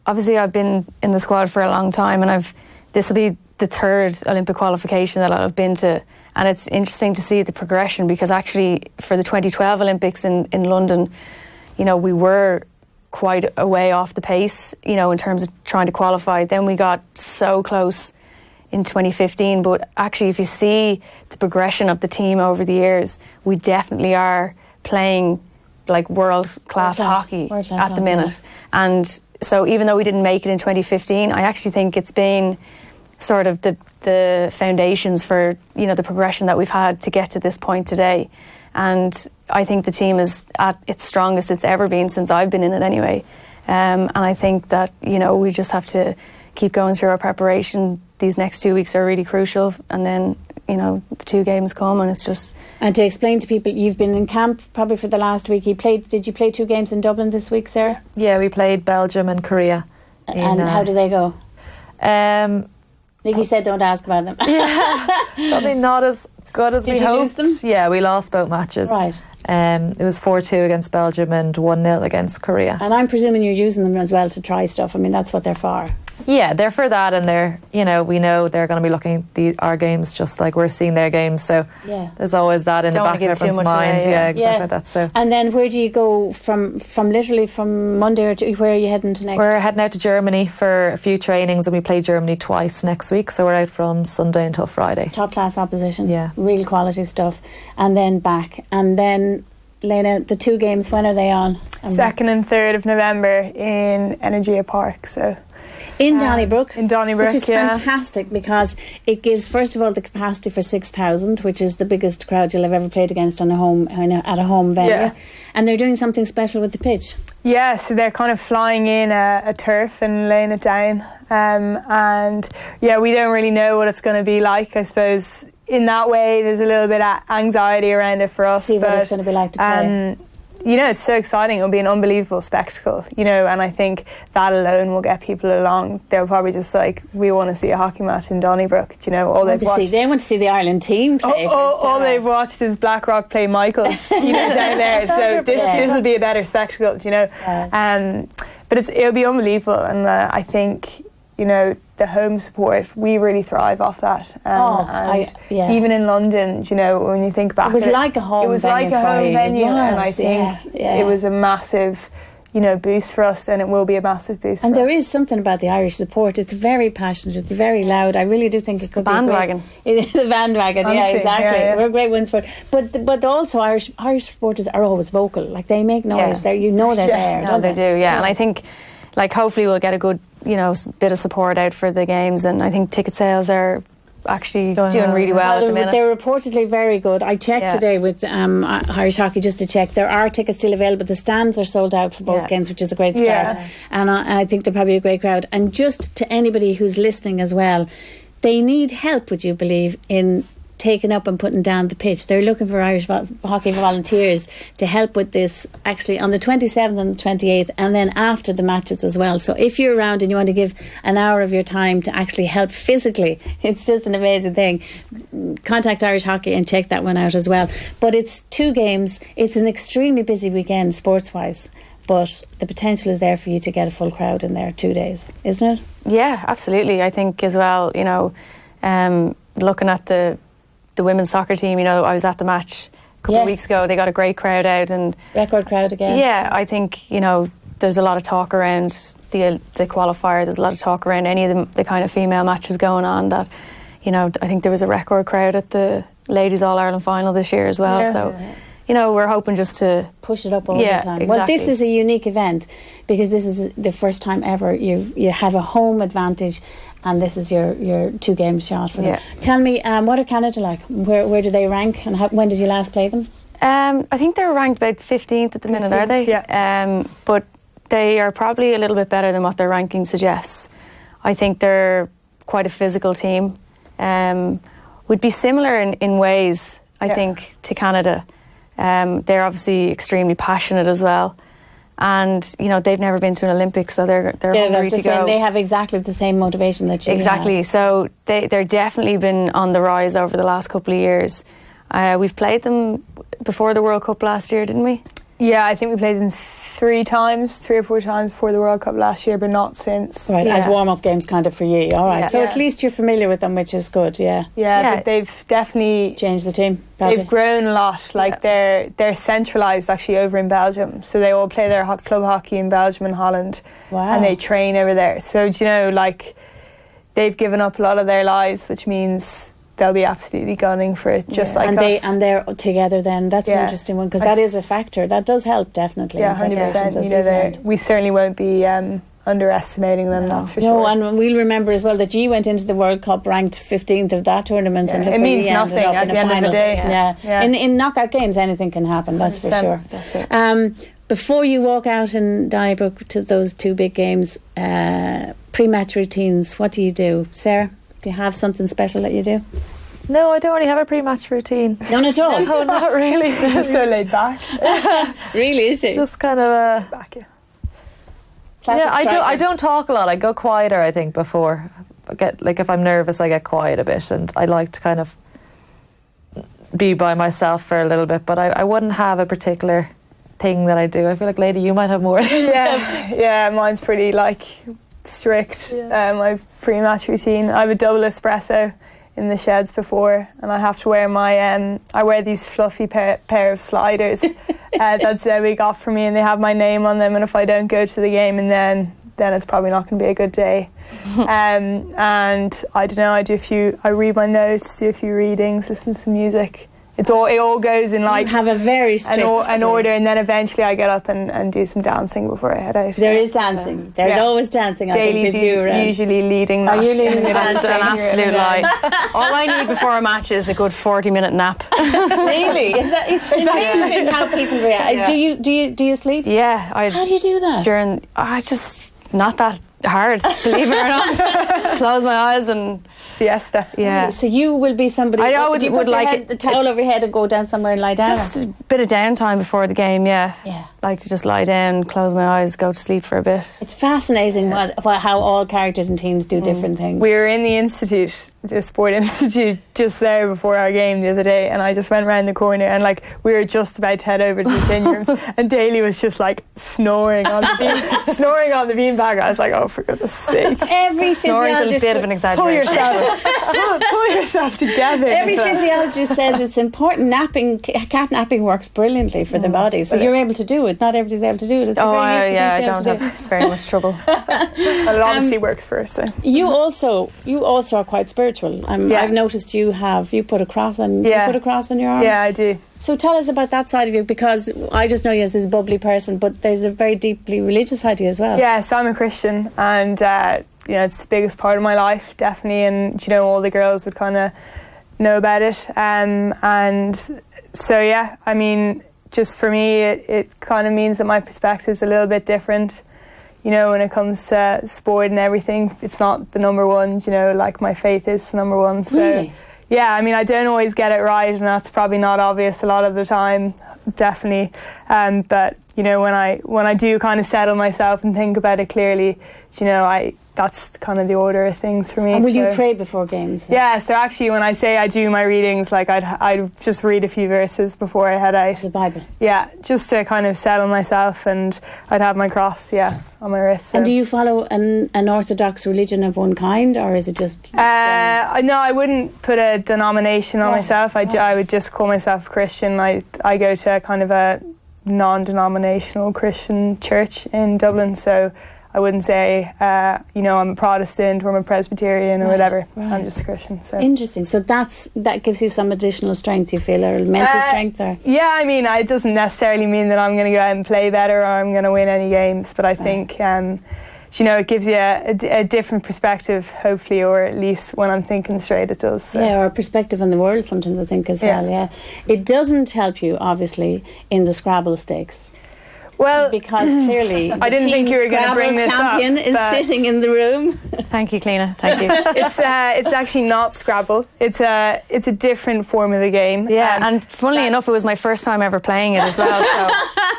obviously I've been in the squad for a long time, and this will be the third Olympic qualification that I've been to, and it's interesting to see the progression, because actually for the 2012 Olympics in London, we were quite a way off the pace, you know, in terms of trying to qualify. Then we got so close in 2015, but actually if you see the progression of the team over the years, we definitely are playing like world-class hockey at the minute. And so even though we didn't make it in 2015, I actually think it's been sort of the foundations for, you know, the progression that we've had to get to this point today. And I think the team is at its strongest it's ever been since I've been in it anyway. And I think that, you know, we just have to keep going through our preparation. These next 2 weeks are really crucial, and then, you know, the 2 games come, and it's just... And to explain to people, you've been in camp probably for the last week. Did you play 2 games in Dublin this week, Sarah? Yeah, we played Belgium and Korea. And how do they go? Nicci said don't ask about them. Yeah, probably not as good as we hoped. Did you lose them? Yeah, we lost both matches. Right. It was 4-2 against Belgium and 1-0 against Korea. And I'm presuming you're using them as well to try stuff. I mean, that's what they're for. Yeah, they're for that, and they're, you know, we know they're going to be looking at our games just like we're seeing their games. So there's always that in the back of everyone's minds. Yeah, exactly that. So. And then where do you go from literally from Monday, or where are you heading to next? We're heading out to Germany for a few trainings, and we play Germany twice next week. So we're out from Sunday until Friday. Top class opposition. Yeah, real quality stuff. And then back, and then Lena, the 2 games, when are they on? 2nd and 3rd of November in Energia Park. So. In Donnybrook. In Donnybrook, which is fantastic, because it gives, first of all, the capacity for 6,000, which is the biggest crowd you'll have ever played against at a home venue. Yeah. And they're doing something special with the pitch. Yeah, so they're kind of flying in a turf and laying it down. And yeah, we don't really know what it's going to be like. I suppose in that way there's a little bit of anxiety around it for us. See what it's going to be like to play. You know, it's so exciting. It'll be an unbelievable spectacle, you know, and I think that alone will get people along. They'll probably just like, we want to see a hockey match in Donnybrook, you know. They want to see the Ireland team play. All they've watched is Blackrock play Michaels, you know, down there. So this will be a better spectacle, you know. But it'll be unbelievable, and I think, you know, the home support, we really thrive off that. Even in London, you know, when you think back, it was like a home venue, and I think it was a massive, you know, boost for us, and it will be a massive boost. And there is something about the Irish support. It's very passionate. It's very loud. I really do think it could be bandwagon. The bandwagon, honestly, yeah, exactly. Yeah. We're great ones for it. But also Irish supporters are always vocal. Like, they make noise. They're there. No, they do. Yeah, and I think, like, hopefully we'll get a good, you know, bit of support out for the games, and I think ticket sales are actually doing really well at the minute. They're reportedly very good. I checked today with Irish Hockey just to check. There are tickets still available. The stands are sold out for both games, which is a great start. And I think they're probably a great crowd. And just to anybody who's listening as well, they need help, would you believe, in taking up and putting down the pitch. They're looking for Irish hockey volunteers to help with this, actually on the 27th and the 28th, and then after the matches as well. So if you're around and you want to give an hour of your time to actually help physically, it's just an amazing thing. Contact Irish Hockey and check that one out as well. But it's 2 games. It's an extremely busy weekend sports wise, but the potential is there for you to get a full crowd in there 2 days, isn't it? Yeah, absolutely. I think as well, you know, looking at the women's soccer team, you know, I was at the match a couple of weeks ago. They got a great crowd out, and record crowd again. Yeah, I think, you know, there's a lot of talk around the qualifier. There's a lot of talk around any of the kind of female matches going on, that, you know, I think there was a record crowd at the Ladies All-Ireland final this year as well. So, you know, we're hoping just to push it up all the time. Exactly. Well, this is a unique event because this is the first time ever you have a home advantage, and this is your 2 game shot for them. Tell me, what are Canada like? Where do they rank, and when did you last play them? I think they're ranked about 15th at the minute, are they? Yeah. But they are probably a little bit better than what their ranking suggests. I think they're quite a physical team. Would be similar in ways, I think, to Canada. They're obviously extremely passionate as well. And, you know, they've never been to an Olympics, so they're hungry to go. They have exactly the same motivation that you have. So they're definitely been on the rise over the last couple of years. We've played them before the World Cup last year, didn't we? Yeah, I think we played them 3 or 4 times before the World Cup last year, but not since. Right, as warm-up games kind of for you. All right, so at least you're familiar with them, which is good, yeah. Yeah, but they've definitely... changed the team, probably. They've grown a lot. Like, they're centralised, actually, over in Belgium. So they all play their club hockey in Belgium and Holland. Wow. And they train over there. So, do you know, like, they've given up a lot of their lives, which means... they'll be absolutely gunning for it, just like us. And they're together then. That's an interesting one, because that is a factor. That does help, definitely. Yeah, 100%. You know, we certainly won't be underestimating them, that's for sure. No, and we'll remember as well that you went into the World Cup ranked 15th of that tournament. And it means nothing at the end of the day. Yeah. In knockout games, anything can happen, that's for sure. That's it. Before you walk out in Donnybrook to those 2 big games, pre-match routines, what do you do? Sarah? Do you have something special that you do? No, I don't really have a pre-match routine. None at all? No, not really. So laid back. Really, is she? Just kind of I don't talk a lot. I go quieter, I think, before. If I'm nervous, I get quiet a bit, and I like to kind of be by myself for a little bit, but I wouldn't have a particular thing that I do. I feel like, lady, you might have more. Yeah, mine's pretty, strict. My pre-match routine. I have a double espresso in the sheds before, and I have to wear I wear these fluffy pair of sliders that Zoe got for me, and they have my name on them, and if I don't go to the game, and then it's probably not going to be a good day. And I don't know, I read my notes, do a few readings, listen to some music. It all goes in you have a very strict an order, and then eventually I get up and do some dancing before I head out. There is dancing. There's always dancing. I Daly's think, with you around. Usually leading. Are you leading the That's dancing? an absolute lie. All I need before a match is a good 40-minute nap. Really? It's amazing how people react. Yeah. Do you sleep? Yeah. How do you do that? Not that hard, believe it or not. Just close my eyes and siesta. Yeah. So you will be somebody. Do you put the towel over your head and go down somewhere and lie down? Just a bit of downtime before the game. Yeah. Like to just lie down, close my eyes, go to sleep for a bit. It's fascinating how all characters and teams do different things. We were in the sport institute, just there before our game the other day, and I just went round the corner, and we were just about to head over to the change rooms, and Daly was just snoring on the beanbag. I was like, oh, for goodness sake! Every physiologist, a bit of an exaggeration. Pull yourself together. Every physiologist says it's important. Cat napping works brilliantly for the body, so you're able to do it. Not everybody's able to do it. It's I don't have very much trouble. But it obviously works for us. So. You also are quite spiritual. I've noticed you put a cross on. You put a cross on your arm. Yeah, I do. So tell us about that side of you, because I just know you as this bubbly person, but there's a very deeply religious side to you as well. Yeah, so I'm a Christian, and it's the biggest part of my life, definitely, and all the girls would kind of know about it, and so just for me it kind of means that my perspective's a little bit different, when it comes to sport and everything. It's not the number one, my faith is the number one. So really? Yeah, I don't always get it right, and that's probably not obvious a lot of the time, definitely, but when I do kind of settle myself and think about it clearly, that's kind of the order of things for me. And will you pray before games? Yeah, so actually when I say I do my readings, I'd just read a few verses before I head out. The Bible? Yeah, just to kind of settle myself, and I'd have my cross, on my wrist. So. And do you follow an orthodox religion of one kind, or is it just... No, I wouldn't put a denomination on myself. I would just call myself a Christian. I go to kind of a non-denominational Christian church in Dublin, so... I wouldn't say, I'm a Protestant or I'm a Presbyterian or whatever. Right. I'm just a Christian. So. Interesting. So that gives you some additional strength, you feel, or mental strength? Or? Yeah, it doesn't necessarily mean that I'm going to go out and play better or I'm going to win any games, but I think, it gives you a different perspective, hopefully, or at least when I'm thinking straight, it does. So. Yeah, or a perspective on the world sometimes, I think, as well, yeah. It doesn't help you, obviously, in the Scrabble stakes. Well, because clearly I didn't think you were going to bring this champion up, is sitting in the room. Thank you, Cliona. Thank you. It's actually not Scrabble. It's a different form of the game. Yeah, and funnily enough, it was my first time ever playing it as well.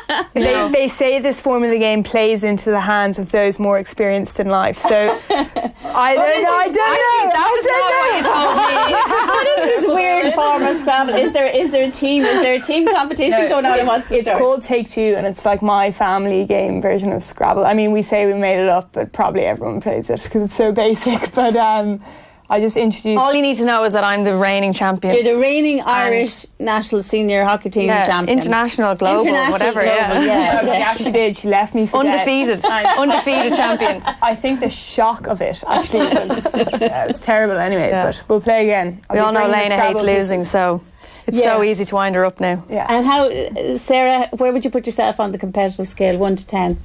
So They say this form of the game plays into the hands of those more experienced in life. So I don't know. What is this weird form of Scrabble? Is there a team? Is there a team competition going on? It's called Take Two, and it's like my family game version of Scrabble. I mean, we say we made it up, but probably everyone plays it because it's so basic. But I just introduced... All you need to know is that I'm the reigning champion. You're the reigning Irish national senior hockey team champion. International, global, whatever. She actually did. She left me for undefeated. Undefeated champion. I think the shock of it actually was terrible anyway, but we'll play again. We all know Lena hates losing, so it's so easy to wind her up now. Yeah. And how, Sarah, where would you put yourself on the competitive scale, 1 to 10?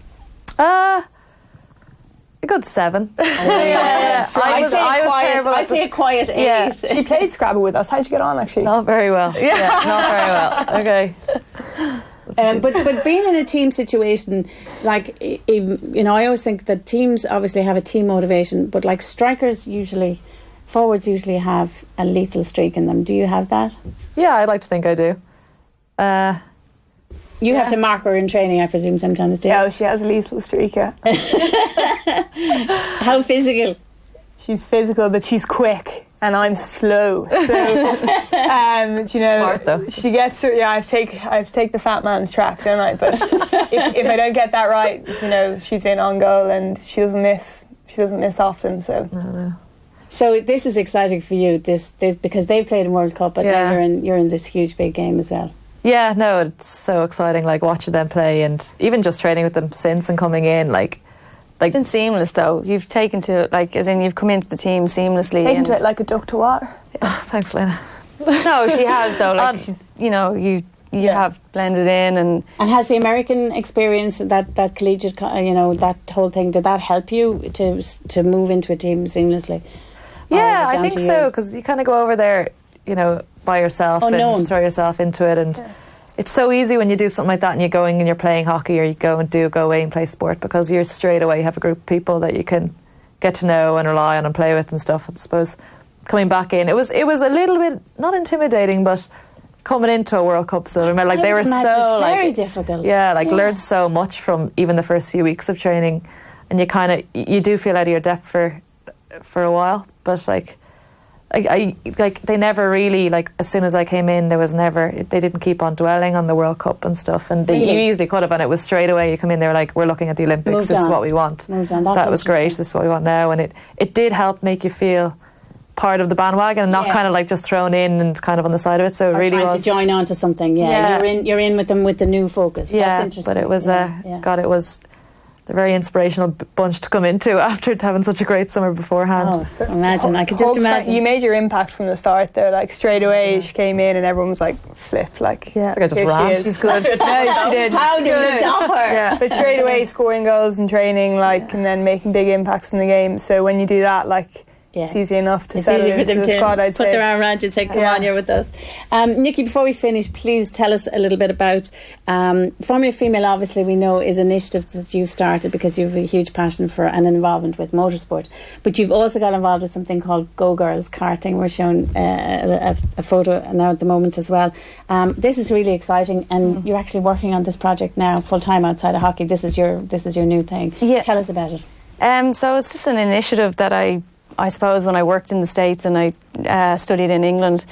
A good 7. I was terrible. I'd say a quiet 8. Yeah. She played Scrabble with us. How'd you get on, actually? Not very well. Not very well. Okay. But being in a team situation, like, I always think that teams obviously have a team motivation, but like forwards usually have a lethal streak in them. Do you have that? Yeah, I'd like to think I do. You have to mark her in training, I presume, sometimes, do you? Yeah, she has a lethal streak, yeah. How physical? She's physical, but she's quick, and I'm slow. So, Smart, though. She gets through. Yeah, I have to take the fat man's track, don't I? But if I don't get that right, she's in on goal, and she doesn't miss. She doesn't miss often. So. No. So this is exciting for you, this because they've played in World Cup, but then you're in this huge big game as well. Yeah, no, it's so exciting, like watching them play, and even just training with them since and coming in, like it's been seamless though. You've taken to it, like, as in you've come into the team seamlessly. Taken to it like a duck to water. Oh, thanks, Lena. No, she has though. Like you have blended in, and has the American experience, that collegiate, that whole thing, did that help you to move into a team seamlessly? Yeah, I think so, because you kind of go over there, by yourself and throw yourself into it, and it's so easy when you do something like that and you're going and you're playing hockey, or you go away and play sport, because you're straight away have a group of people that you can get to know and rely on and play with and stuff. I suppose coming back in, it was a little bit not intimidating, but coming into a World Cup silver medal, like they were so it's very difficult. Learned so much from even the first few weeks of training, and you do feel out of your depth for a while, but they never really, as soon as I came in, they didn't keep on dwelling on the World Cup and stuff, and you easily could have, and it was straight away you come in, they were like, we're looking at the Olympics, this is what we want. That was great, this is what we want now, and it did help make you feel part of the bandwagon and not kind of just thrown in and kind of on the side of it, so it really was. To join on to something, you're in with them with the new focus. That's interesting. But it was, it was a very inspirational bunch to come into after having such a great summer beforehand. Oh, imagine. I could just imagine. You made your impact from the start there, straight away she came in and everyone was like, flip, It's like I just ran. She's good. No, she did. How do we stop her? Yeah. But straight away scoring goals and training, and then making big impacts in the game. So when you do that, it's easy enough to settle into the squad, I'd say. Put their arm around you, take them on, you're with us. Nicci, before we finish, please tell us a little bit about Formula Female. Obviously we know is an initiative that you started because you have a huge passion for and involvement with motorsport, but you've also got involved with something called Girls Karting. We're showing a photo now at the moment as well. This is really exciting, and you're actually working on this project now full time outside of hockey. This is your new thing. Tell us about it. So it's just an initiative that I suppose when I worked in the States and I studied in England,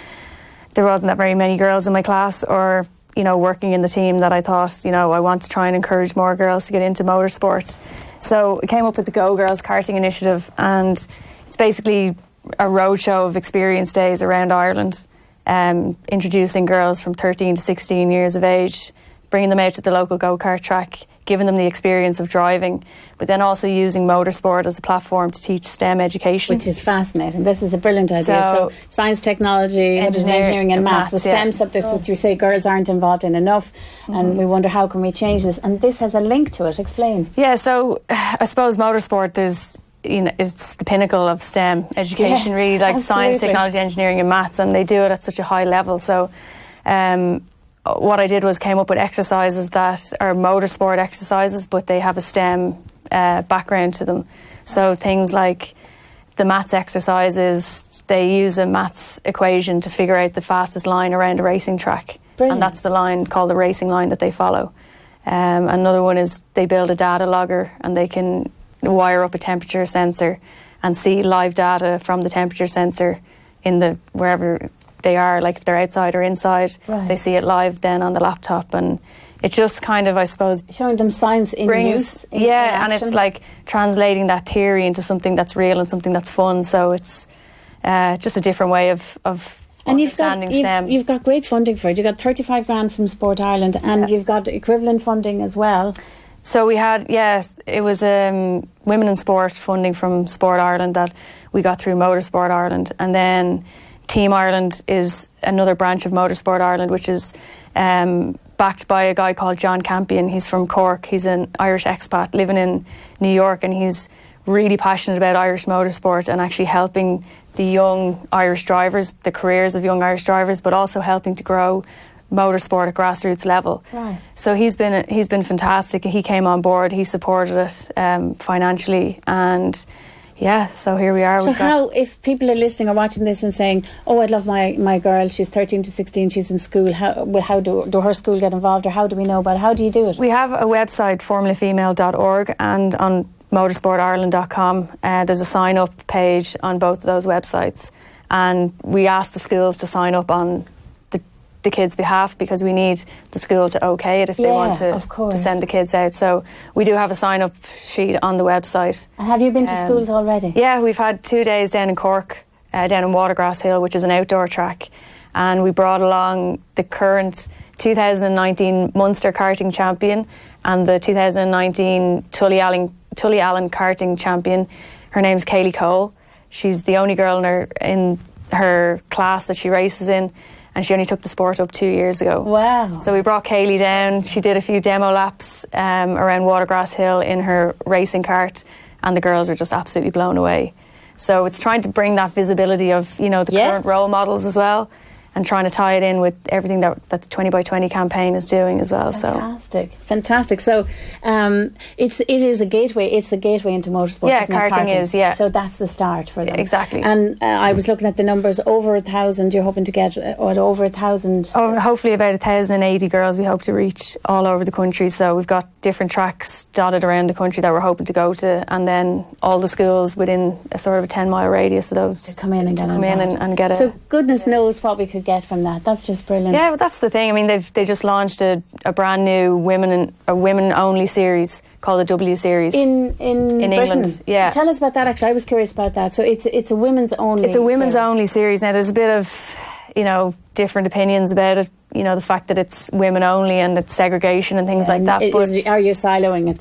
there wasn't that very many girls in my class or, working in the team that I thought, I want to try and encourage more girls to get into motorsports. So I came up with the Girls Karting initiative, and it's basically a roadshow of experience days around Ireland, introducing girls from 13 to 16 years of age, bringing them out to the local go-kart track, giving them the experience of driving, but then also using motorsport as a platform to teach STEM education. Which is fascinating. This is a brilliant idea. So science, technology, engineering and maths, the STEM subjects which we say girls aren't involved in enough, and we wonder how can we change this, and this has a link to it. Explain. Yeah, so I suppose motorsport, it's the pinnacle of STEM education, really, science, technology, engineering and maths, and they do it at such a high level. So what I did was came up with exercises that are motorsport exercises, but they have a STEM background to them. So things like the maths exercises, they use a maths equation to figure out the fastest line around a racing track. Brilliant. And that's the line called the racing line that they follow. Another one is they build a data logger and they can wire up a temperature sensor and see live data from the temperature sensor in the wherever they are, like if they're outside or inside. Right. They see it live then on the laptop, and it just kind of, I suppose, showing them science in use. In and it's like translating that theory into something that's real and something that's fun. So it's just a different way of and understanding STEM. You've got great funding for it. You got 35 grand from Sport Ireland, and you've got equivalent funding as well. So we had, it was Women in Sport funding from Sport Ireland that we got through Motorsport Ireland, and then Team Ireland is another branch of Motorsport Ireland, which is backed by a guy called John Campion. He's from Cork. He's an Irish expat living in New York, and he's really passionate about Irish motorsport and actually helping the young Irish drivers, the careers of young Irish drivers, but also helping to grow motorsport at grassroots level. Right. So he's been fantastic. He came on board. He supported it financially, and so here we are. So if people are listening or watching this and saying, "Oh, I'd love my girl. She's 13 to 16. She's in school. How do her school get involved, or how do we know about it? How do you do it?" We have a website, formulafemale.org, and on motorsportireland.com. There's a sign-up page on both of those websites, and we ask the schools to sign up on the kids' behalf, because we need the school to okay it if they want to send the kids out. So we do have a sign-up sheet on the website. And have you been to schools already? Yeah, we've had 2 days down in Cork, down in Watergrass Hill, which is an outdoor track, and we brought along the current 2019 Munster karting champion and the 2019 Tully Allen karting champion. Her name's Kaylee Cole. She's the only girl in her class that she races in, and she only took the sport up 2 years ago. Wow. So we brought Kaylee down. She did a few demo laps around Watergrass Hill in her racing cart, and the girls were just absolutely blown away. So it's trying to bring that visibility of, the current role models as well, and trying to tie it in with everything that the 20 by 20 campaign is doing as well. Fantastic. So it is a gateway. It's a gateway into motorsport. Yeah, karting is. Yeah. So that's the start for them. Exactly. And I was looking at the numbers. Over 1,000. You're hoping to get over 1,000. Oh, hopefully about 1,080 girls. We hope to reach all over the country. So we've got different tracks dotted around the country that we're hoping to go to, and then all the schools within a sort of a 10-mile radius of those to come in and get it. So goodness knows what we could get from that. That's just brilliant. Yeah, well, that's the thing. I mean, they just launched a brand new women only series called the W Series in England. Yeah, tell us about that. Actually, I was curious about that. So it's a women's only. It's a women's only series. Now, there's a bit of different opinions about it. The fact that it's women only and it's segregation and things like that. Are you siloing it?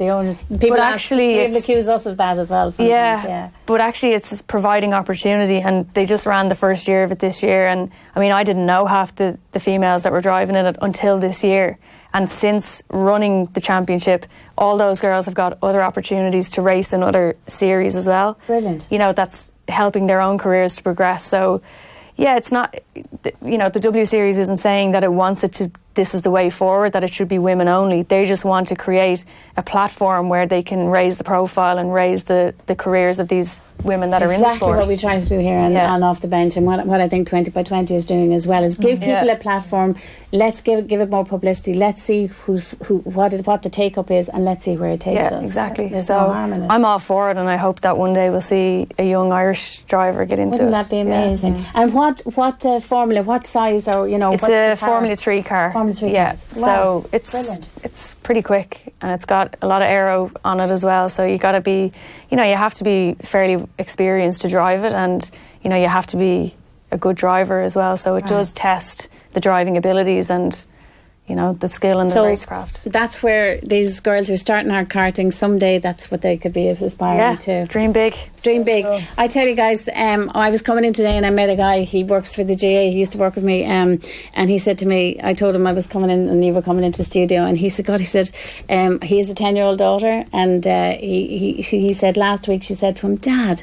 People accuse us of that as well. Yeah, but actually it's providing opportunity, and they just ran the first year of it this year. And I mean, I didn't know half the females that were driving in it until this year. And since running the championship, all those girls have got other opportunities to race in other series as well. Brilliant. That's helping their own careers to progress. So yeah, it's not, the W Series isn't saying that it wants it to, this is the way forward, that it should be women only. They just want to create a platform where they can raise the profile and raise the careers of these women that are in the sport. Exactly what we try to do here on Off the Bench, and what I think 20 by 20 is doing as well is give people a platform. Let's give it more publicity. Let's see what the take up is, and let's see where it takes us. Yeah, exactly. There's so no harm in it. I'm all for it, and I hope that one day we'll see a young Irish driver get into Wouldn't it. that be amazing? Yeah. And what formula, what size, or it's what's a Formula 3 car. Formula 3 cars. Wow. So it's brilliant. It's pretty quick, and it's got a lot of aero on it as well. So you got to be, you have to be fairly experienced to drive it, and you have to be a good driver as well. So it does test the driving abilities and the skill and the racecraft. That's where these girls who are starting out karting someday, that's what they could be aspiring to. Dream big. Dream big. I tell you guys, I was coming in today and I met a guy. He works for the GA. He used to work with me, and he said to me, I told him I was coming in and you were coming into the studio, and he said, he has a 10-year-old daughter, and he said last week, she said to him, Dad,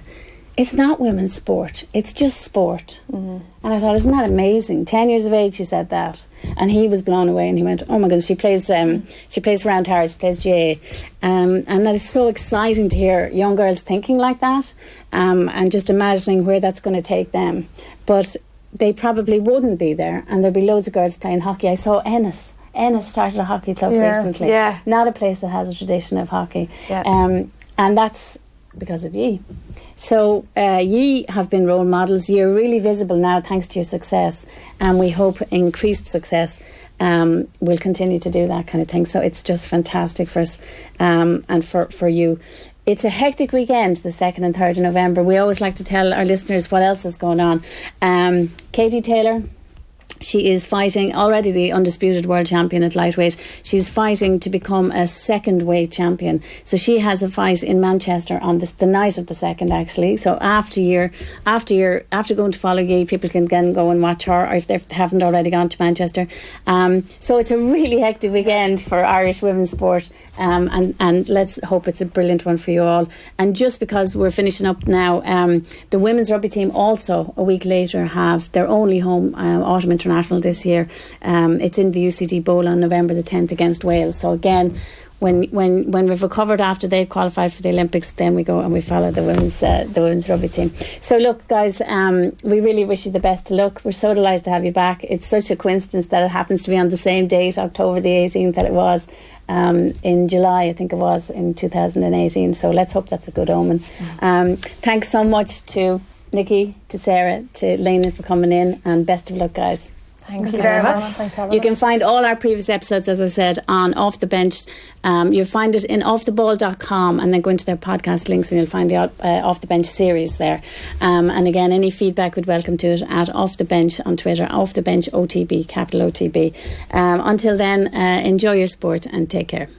it's not women's sport, it's just sport. Mm-hmm. And I thought, isn't that amazing? 10 years of age, she said that. And he was blown away, and he went, oh my goodness, she plays for Round Towers, she plays GA. And that is so exciting to hear young girls thinking like that, and just imagining where that's going to take them. But they probably wouldn't be there, and there'd be loads of girls playing hockey. I saw Ennis Ennis started a hockey club recently. Yeah. Not a place that has a tradition of hockey. Yeah. And that's because of ye. So ye have been role models. You're really visible now thanks to your success, and we hope increased success will continue to do that kind of thing. So it's just fantastic for us and for you. It's a hectic weekend, the 2nd and 3rd of November. We always like to tell our listeners what else is going on. Katie Taylor, she is fighting, already the undisputed world champion at lightweight. She's fighting to become a second weight champion. So she has a fight in Manchester on the night of the 2nd, actually. So after going to follow ye, people can then go and watch her, or if they haven't already gone to Manchester. So it's a really hectic weekend for Irish women's sport. And let's hope it's a brilliant one for you all. And just because we're finishing up now, the women's rugby team also a week later have their only home autumn international this year. It's in the UCD Bowl on November the 10th against Wales. So again, when we've recovered after they've qualified for the Olympics, then we go and we follow the women's rugby team. So look, guys, we really wish you the best of luck. We're so delighted to have you back. It's such a coincidence that it happens to be on the same date, October the 18th, that it was in July, I think it was, in 2018. So let's hope that's a good omen. Thanks so much to Nicci, to Sarah, to Lena for coming in, and best of luck, guys. Thank you very much. Thanks for having You us. can find all our previous episodes, as I said, on Off the Bench. You'll find it in offtheball.com, and then go into their podcast links and you'll find the Off the Bench series there. And again, any feedback we'd welcome to it at Off the Bench on Twitter, Off the Bench OTB, capital OTB. Until then, enjoy your sport and take care.